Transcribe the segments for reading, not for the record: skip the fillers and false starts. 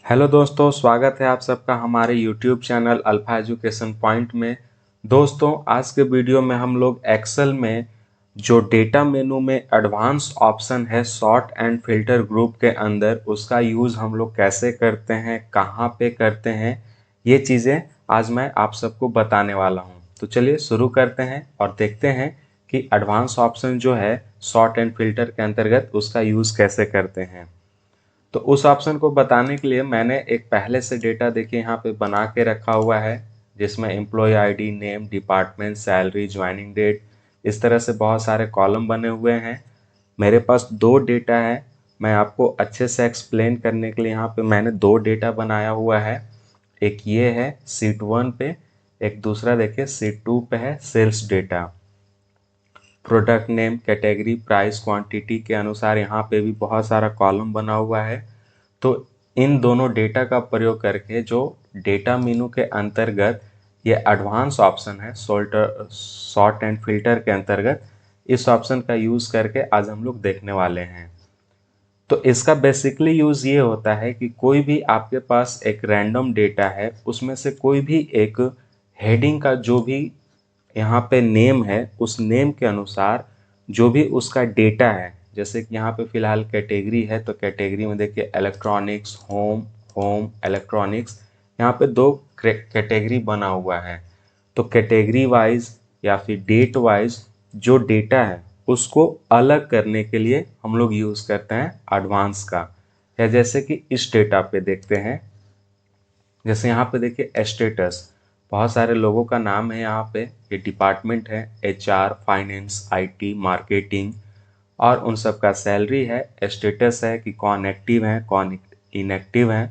Hello दोस्तों, स्वागत है आप सबका हमारे YouTube channel alpha education point में। दोस्तों, आज के वीडियो में हम लोग एक्सेल में जो डेटा मेनू में एडवांस ऑप्शन है सॉर्ट एंड फिल्टर ग्रुप के अंदर, उसका यूज़ हम लोग कैसे करते हैं, कहाँ पे करते हैं, ये चीज़ें आज मैं आप सबको बताने वाला हूँ। तो चलिए शुरू करते हैं और देखते हैं कि एडवांस ऑप्शन जो है सॉर्ट एंड फिल्टर के अंतर्गत उसका यूज़ कैसे करते हैं। तो उस ऑप्शन को बताने के लिए मैंने एक पहले से डेटा देखिए यहाँ पे बना के रखा हुआ है, जिसमें employ ID, name, department, salary, joining date, इस तरह से बहुत सारे कॉलम बने हुए हैं। मेरे पास दो डेटा है। मैं आपको अच्छे से एक्सप्लेन करने के लिए यहाँ पे मैंने दो डेटा बनाया हुआ है। एक ये है सीट 1 पे, एक दूसरा देखिए सीट 2 पे है sales data. Product name, category, price, quantity के अनुसार यहाँ पे भी बहुत सारा कॉलम बना हुआ है। तो इन दोनों डेटा का प्रयोग करके जो डेटा मेनू के अंतर्गत ये एडवांस ऑप्शन है सॉर्ट एंड फिल्टर के अंतर्गत, इस ऑप्शन का यूज़ करके आज हम लोग देखने वाले हैं। तो इसका बेसिकली यूज़ ये होता है कि कोई भी आपके पास एक रैंडम डेटा है, उसमें से कोई भी एक हेडिंग का जो भी यहाँ पे नेम है, उस नेम के अनुसार जो भी उसका डेटा है, जैसे कि यहाँ पे फिलहाल कैटेगरी है, तो कैटेगरी में देखिए इलेक्ट्रॉनिक्स, होम, होम इलेक्ट्रॉनिक्स, यहाँ पे दो कैटेगरी बना हुआ है। तो कैटेगरी वाइज या फिर डेट वाइज जो डेटा है उसको अलग करने के लिए हम लोग यूज़ करते हैं एडवांस का। या जैसे कि इस डेटा पे देखते हैं, जैसे यहाँ पे देखिए स्टेटस, बहुत सारे लोगों का नाम है यहाँ पे, ये डिपार्टमेंट है, एचआर, फाइनेंस, आईटी, मार्केटिंग, और उन सब का सैलरी है, स्टेटस है कि कौन एक्टिव है कौन इनएक्टिव है।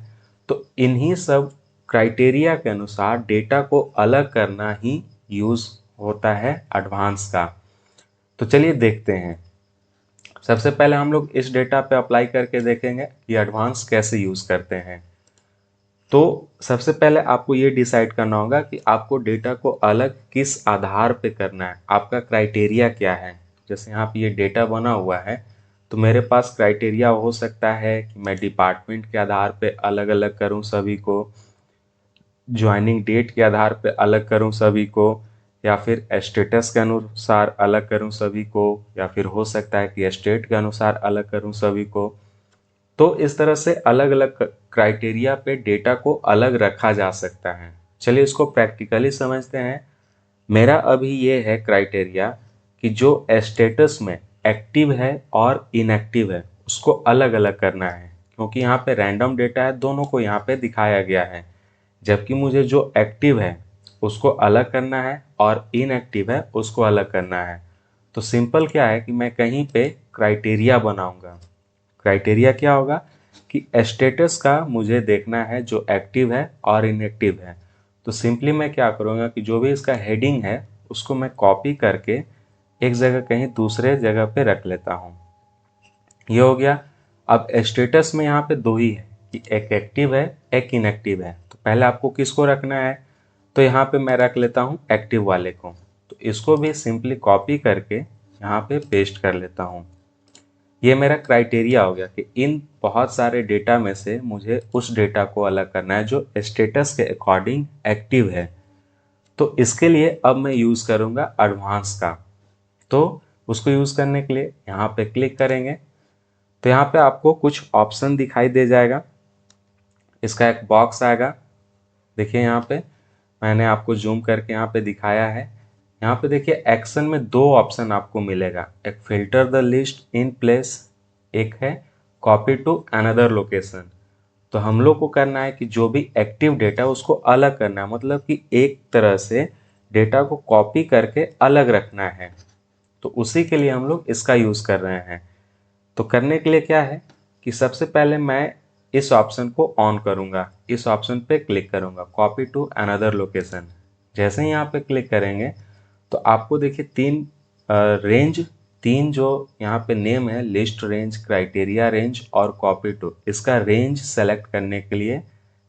तो इन्हीं सब क्राइटेरिया के अनुसार डेटा को अलग करना ही यूज़ होता है एडवांस का। तो चलिए देखते हैं। सबसे पहले हम लोग इस डेटा पे अप्लाई करके देखेंगे कि एडवांस कैसे यूज़ करते हैं। तो सबसे पहले आपको ये डिसाइड करना होगा कि आपको डेटा को अलग किस आधार पे करना है, आपका क्राइटेरिया क्या है। जैसे यहाँ पे ये डेटा बना हुआ है, तो मेरे पास क्राइटेरिया हो सकता है कि मैं डिपार्टमेंट के आधार पे अलग अलग करूँ सभी को, ज्वाइनिंग डेट के आधार पे अलग करूँ सभी को, या फिर स्टेटस के अनुसार अलग करूँ सभी को, या फिर हो सकता है कि स्टेट के अनुसार अलग करूँ सभी को। तो इस तरह से अलग अलग क्राइटेरिया पे डेटा को अलग रखा जा सकता है। चलिए इसको प्रैक्टिकली समझते हैं। मेरा अभी ये है क्राइटेरिया कि जो स्टेटस में एक्टिव है और इनएक्टिव है उसको अलग अलग करना है, क्योंकि यहाँ पे रैंडम डेटा है, दोनों को यहाँ पे दिखाया गया है। जबकि मुझे जो एक्टिव है उसको अलग करना है और इनएक्टिव है उसको अलग करना है। तो सिंपल क्या है कि मैं कहीं पे क्राइटेरिया बनाऊंगा। क्राइटेरिया क्या होगा कि स्टेटस का मुझे देखना है जो एक्टिव है और इनएक्टिव है। तो सिंपली मैं क्या करूँगा कि जो भी इसका हेडिंग है उसको मैं कॉपी करके एक जगह कहीं दूसरे जगह पे रख लेता हूँ। ये हो गया। अब स्टेटस में यहाँ पे दो ही है कि एक एक्टिव है एक इनएक्टिव है। तो पहले आपको किसको रखना है, तो यहाँ पे मैं रख लेता हूँ एक्टिव वाले को। तो इसको भी सिंपली कॉपी करके यहाँ पे पेस्ट कर लेता हूँ। ये मेरा क्राइटेरिया हो गया कि इन बहुत सारे डेटा में से मुझे उस डेटा को अलग करना है जो स्टेटस के अकॉर्डिंग एक्टिव है। तो इसके लिए अब मैं यूज़ करूँगा एडवांस का। तो उसको यूज़ करने के लिए यहाँ पे क्लिक करेंगे, तो यहाँ पे आपको कुछ ऑप्शन दिखाई दे जाएगा। इसका एक बॉक्स आएगा, देखिए यहाँ पे मैंने आपको जूम करके यहाँ पे दिखाया है। यहाँ पे देखिए एक्शन में दो ऑप्शन आपको मिलेगा, एक filter the list in place, एक है कॉपी टू अनदर लोकेशन। तो हम लोग को करना है कि जो भी एक्टिव डेटा उसको अलग करना है, मतलब कि एक तरह से डेटा को कॉपी करके अलग रखना है। तो उसी के लिए हम लोग इसका यूज़ कर रहे हैं। तो करने के लिए क्या है कि सबसे पहले मैं इस ऑप्शन को ऑन करूंगा, इस ऑप्शन पे क्लिक करूंगा कॉपी टू अनदर लोकेशन। जैसे ही यहाँ पे क्लिक करेंगे तो आपको देखिए तीन जो यहाँ पे नेम है, लिस्ट रेंज, क्राइटेरिया रेंज और कॉपी टू, इसका रेंज सेलेक्ट करने के लिए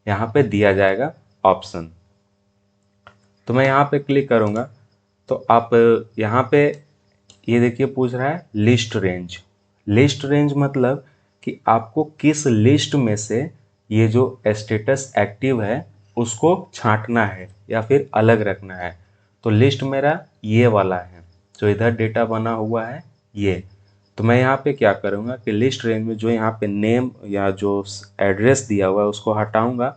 यहाँ पे दिया जाएगा ऑप्शन। तो मैं यहाँ पे क्लिक करूँगा तो आप यहाँ पे ये देखिए पूछ रहा है लिस्ट रेंज। लिस्ट रेंज मतलब कि आपको किस लिस्ट में से ये जो स्टेटस एक्टिव है उसको छांटना है या फिर अलग रखना है। तो लिस्ट मेरा ये वाला है जो इधर डेटा बना हुआ है ये। तो मैं यहाँ पे क्या करूँगा कि लिस्ट रेंज में जो यहाँ पे नेम या जो एड्रेस दिया हुआ है उसको हटाऊंगा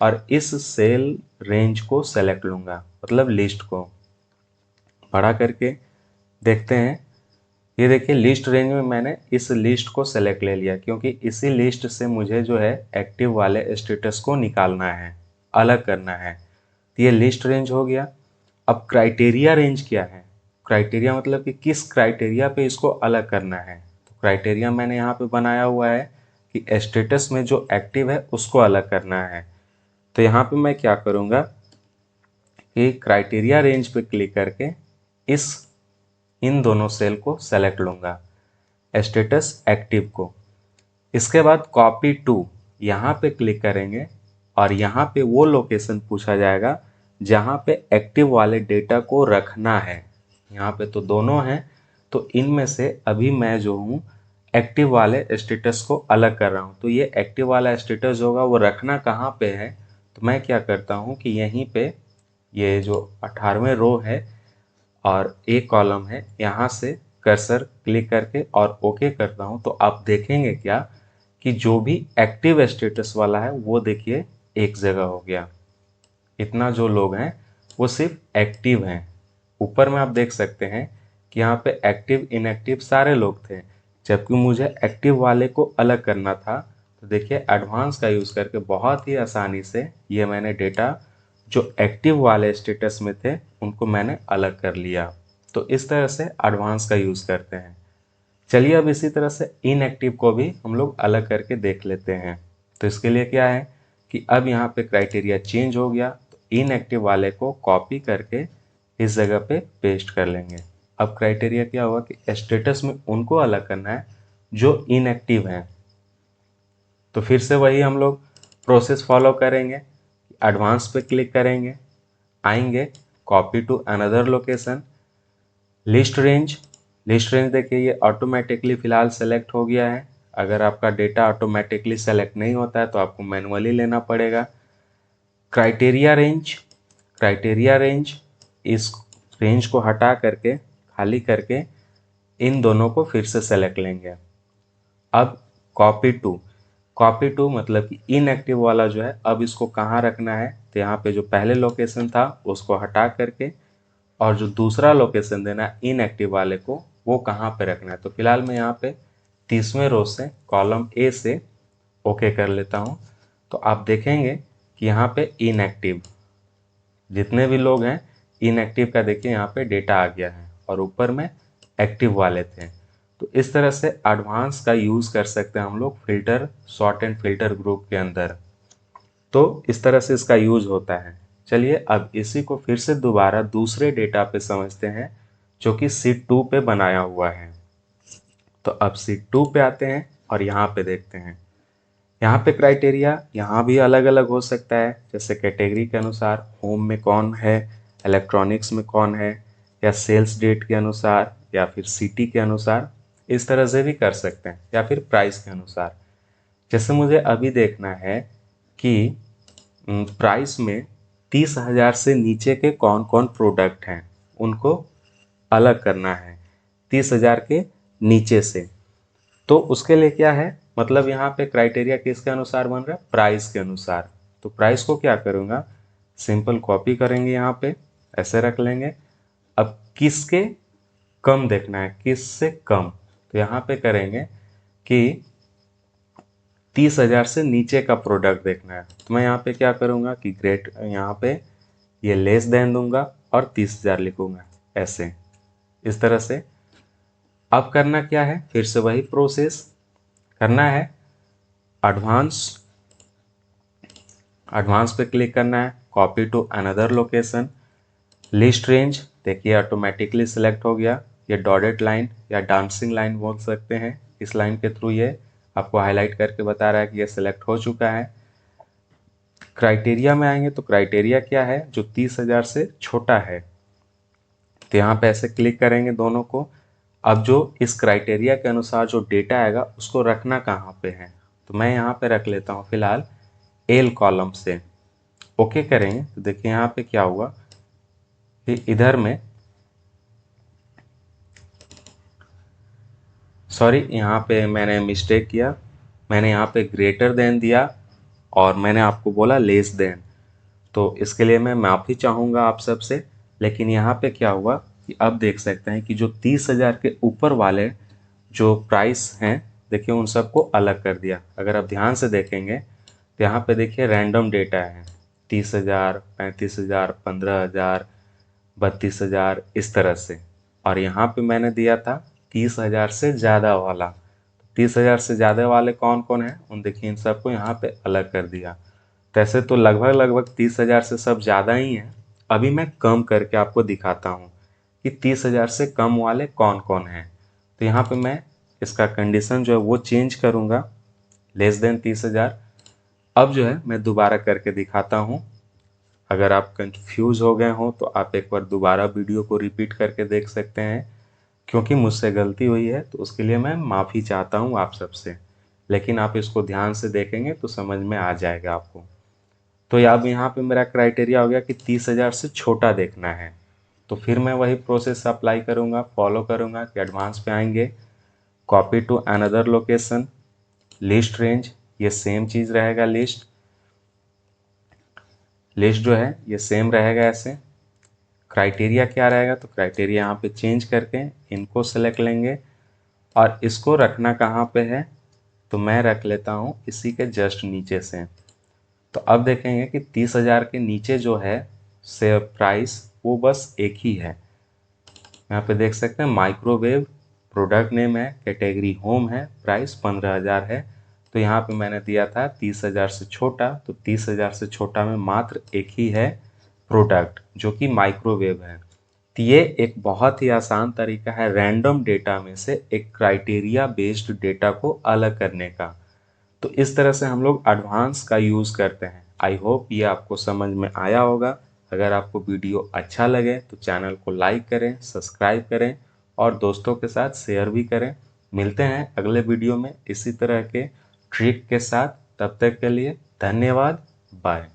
और इस सेल रेंज को सेलेक्ट लूँगा, मतलब लिस्ट को बड़ा करके देखते हैं। ये देखिए लिस्ट रेंज में मैंने इस लिस्ट को सेलेक्ट ले लिया क्योंकि इसी लिस्ट से मुझे जो है एक्टिव वाले स्टेटस को निकालना है, अलग करना है। तो ये लिस्ट रेंज हो गया। अब क्राइटेरिया रेंज क्या है? क्राइटेरिया मतलब कि किस क्राइटेरिया पे इसको अलग करना है। तो क्राइटेरिया मैंने यहाँ पे बनाया हुआ है कि स्टेटस में जो एक्टिव है उसको अलग करना है। तो यहाँ पे मैं क्या करूँगा कि क्राइटेरिया रेंज पे क्लिक करके इन दोनों सेल को सेलेक्ट लूँगा, स्टेटस एक्टिव को। इसके बाद कॉपी टू यहाँ पे क्लिक करेंगे और यहाँ पे वो लोकेशन पूछा जाएगा जहाँ पे एक्टिव वाले डेटा को रखना है। यहाँ पे तो दोनों हैं, तो इनमें से अभी मैं जो हूँ एक्टिव वाले स्टेटस को अलग कर रहा हूँ। तो ये एक्टिव वाला स्टेटस होगा वो रखना कहाँ पे है, तो मैं क्या करता हूँ कि यहीं पे ये जो 18वें रो है और एक कॉलम है, यहाँ से कर्सर क्लिक करके और ओके करता हूँ। तो आप देखेंगे क्या कि जो भी एक्टिव स्टेटस वाला है वो देखिए एक जगह हो गया। इतना जो लोग हैं वो सिर्फ एक्टिव हैं। ऊपर में आप देख सकते हैं कि यहाँ पे एक्टिव इनएक्टिव सारे लोग थे, जबकि मुझे एक्टिव वाले को अलग करना था। तो देखिए एडवांस का यूज़ करके बहुत ही आसानी से ये मैंने डेटा जो एक्टिव वाले स्टेटस में थे उनको मैंने अलग कर लिया। तो इस तरह से एडवांस का यूज़ करते हैं। चलिए अब इसी तरह से इनएक्टिव को भी हम लोग अलग करके देख लेते हैं। तो इसके लिए क्या है कि अब यहाँ पे क्राइटेरिया चेंज हो गया, तो इनएक्टिव वाले को कॉपी करके इस जगह पे पेस्ट कर लेंगे। अब क्राइटेरिया क्या हुआ कि स्टेटस में उनको अलग करना है जो इनएक्टिव हैं। तो फिर से वही हम लोग प्रोसेस फॉलो करेंगे। एडवांस पे क्लिक करेंगे, आएंगे copy to another location, list range देखिए ये ऑटोमेटिकली फ़िलहाल सेलेक्ट हो गया है। अगर आपका डेटा ऑटोमेटिकली सेलेक्ट नहीं होता है तो आपको मैनुअली लेना पड़ेगा। क्राइटेरिया रेंज इस रेंज को हटा करके खाली करके इन दोनों को फिर से सेलेक्ट लेंगे। अब कॉपी टू मतलब कि इनएक्टिव वाला जो है अब इसको कहाँ रखना है, तो यहाँ पे जो पहले लोकेशन था उसको हटा करके और जो दूसरा लोकेशन देना है इनएक्टिव वाले को वो कहाँ पे रखना है। तो फिलहाल मैं यहाँ पे 30वें रो से कॉलम ए से ओके कर लेता हूँ। तो आप देखेंगे कि यहाँ पे इनएक्टिव जितने भी लोग हैं इनएक्टिव का देखिए यहाँ पे डेटा आ गया है और ऊपर में एक्टिव वाले थे। तो इस तरह से एडवांस का यूज़ कर सकते हैं हम लोग filter sort and filter group के अंदर। तो इस तरह से इसका यूज होता है। चलिए अब इसी को फिर से दोबारा दूसरे डेटा पे समझते हैं जो कि सीट 2 पे बनाया हुआ है। तो अब सीट 2 पे आते हैं और यहाँ पे देखते हैं। यहाँ पे क्राइटेरिया यहाँ भी अलग अलग हो सकता है, जैसे कैटेगरी के अनुसार होम में कौन है, इलेक्ट्रॉनिक्स में कौन है, या सेल्स डेट के अनुसार, या फिर सिटी के अनुसार, इस तरह से भी कर सकते हैं, या फिर प्राइस के अनुसार। जैसे मुझे अभी देखना है कि प्राइस में 30,000 से नीचे के कौन कौन प्रोडक्ट हैं उनको अलग करना है 30,000 के नीचे से। तो उसके लिए क्या है, मतलब यहाँ पे क्राइटेरिया किसके अनुसार बन रहा है, प्राइस के अनुसार। तो प्राइस को क्या करूँगा, सिंपल कॉपी करेंगे, यहाँ पे ऐसे रख लेंगे। अब किसके कम देखना है, किससे कम, तो यहाँ पे करेंगे कि 30,000 से नीचे का प्रोडक्ट देखना है। तो मैं यहाँ पे क्या करूँगा कि ग्रेट यहाँ पे ये लेस देन दूंगा और 30,000 लिखूंगा ऐसे, इस तरह से। अब करना क्या है, फिर से वही प्रोसेस करना है। एडवांस पे क्लिक करना है, copy to another location, list range देखिए ऑटोमेटिकली सिलेक्ट हो गया। ये डॉटेड लाइन या डांसिंग लाइन बोल सकते हैं, इस लाइन के थ्रू ये आपको हाईलाइट करके बता रहा है कि ये सिलेक्ट हो चुका है। क्राइटेरिया में आएंगे तो क्राइटेरिया क्या है, जो 30,000 से छोटा है। तो यहाँ पे ऐसे क्लिक करेंगे दोनों को। अब जो इस क्राइटेरिया के अनुसार जो डेटा आएगा उसको रखना कहाँ पे है, तो मैं यहाँ पे रख लेता हूँ फिलहाल एल कॉलम से ओके करेंगे तो देखिए यहाँ पे क्या हुआ कि इधर में सॉरी यहाँ पे मैंने मिस्टेक किया, मैंने यहाँ पे ग्रेटर देन दिया और मैंने आपको बोला लेस देन, तो इसके लिए मैं माफ़ी चाहूँगा आप सबसे। लेकिन यहाँ पे क्या हुआ कि अब देख सकते हैं कि जो 30,000 के ऊपर वाले जो प्राइस हैं देखिए उन सबको अलग कर दिया। अगर आप ध्यान से देखेंगे तो यहाँ पे देखिए रैंडम डेटा है 30,000, 35,000, 15,000, 32,000 इस तरह से। और यहाँ पे मैंने दिया था 30,000 से ज़्यादा वाला। 30,000 से ज़्यादा वाले कौन कौन हैं उन देखिए इन सबको यहाँ पे अलग कर दिया। तैसे तो लगभग लगभग 30,000 से सब ज़्यादा ही हैं। अभी मैं कम करके आपको दिखाता हूँ कि 30,000 से कम वाले कौन कौन हैं। तो यहाँ पे मैं इसका कंडीशन जो है वो चेंज करूँगा, लेस देन 30,000। अब जो है मैं दोबारा करके दिखाता हूँ। अगर आप कंफ्यूज हो गए हो तो आप एक बार दोबारा वीडियो को रिपीट करके देख सकते हैं, क्योंकि मुझसे गलती हुई है तो उसके लिए मैं माफ़ी चाहता हूँ आप सबसे। लेकिन आप इसको ध्यान से देखेंगे तो समझ में आ जाएगा आपको। तो अब यहाँ पे मेरा क्राइटेरिया हो गया कि 30,000 से छोटा देखना है, तो फिर मैं वही प्रोसेस अप्लाई करूँगा, फॉलो करूँगा कि एडवांस पे आएंगे, copy to another location, list range, ये सेम चीज़ रहेगा। लिस्ट जो है ये सेम रहेगा ऐसे। क्राइटेरिया क्या रहेगा, तो क्राइटेरिया यहाँ पे चेंज करके इनको सेलेक्ट लेंगे और इसको रखना कहाँ पे है, तो मैं रख लेता हूँ इसी के जस्ट नीचे से। तो अब देखेंगे कि 30,000 के नीचे जो है से प्राइस वो बस एक ही है। यहाँ पे देख सकते हैं माइक्रोवेव, प्रोडक्ट नेम है, कैटेगरी होम है, प्राइस 15,000 है। तो यहाँ पे मैंने दिया था 30,000 से छोटा, तो 30,000 से छोटा में मात्र एक ही है प्रोडक्ट जो कि माइक्रोवेव है। तो ये एक बहुत ही आसान तरीका है रैंडम डेटा में से एक क्राइटेरिया बेस्ड डेटा को अलग करने का। तो इस तरह से हम लोग एडवांस का यूज़ करते हैं। आई होप ये आपको समझ में आया होगा। अगर आपको वीडियो अच्छा लगे तो चैनल को लाइक करें, सब्सक्राइब करें और दोस्तों के साथ शेयर भी करें। मिलते हैं अगले वीडियो में इसी तरह के ट्रिक के साथ। तब तक के लिए धन्यवाद, बाय।